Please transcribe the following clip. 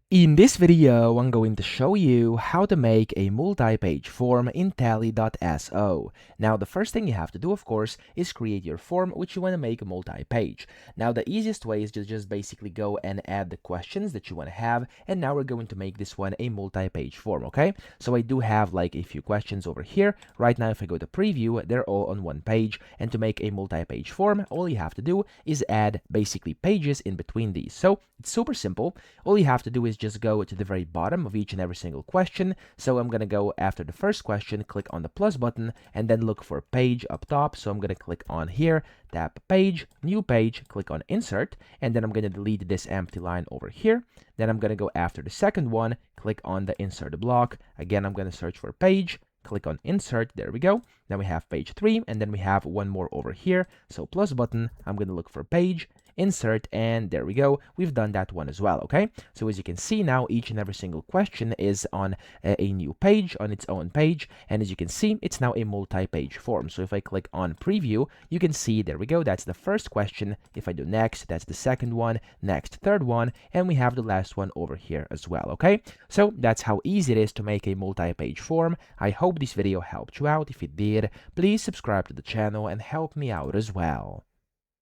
In this video, I'm going to show you how to make a multi-page form in Tally.so. Now, the first thing you have to do, of course, is create your form, which you want to make a multi-page. Now, the easiest way is to just basically go and add the questions that you want to have, and now we're going to make this one a multi-page form, okay? So I do have like a few questions over here. Right now, if I go to preview, they're all on one page, and to make a multi-page form, all you have to do is add basically pages in between these. So it's super simple. All you have to do is just go to the very bottom of each and every single question. So I'm going to go after the first question, click on the plus button, and then look for page up top. So I'm going to click on here, tap page, new page, click on insert, and then I'm going to delete this empty line over here. Then I'm going to go after the second one, click on the insert block. Again, I'm going to search for page, click on insert, there we go. Then we have page 3, and then we have one more over here. So plus button, I'm going to look for page, insert, and there we go. We've done that one as well, okay? So as you can see now, each and every single question is on a new page, on its own page, and as you can see, it's now a multi-page form. So if I click on preview, you can see, there we go, that's the first question. If I do next, that's the second one, next, third one, and we have the last one over here as well, okay? So that's how easy it is to make a multi-page form. I hope this video helped you out. If it did, please subscribe to the channel and help me out as well.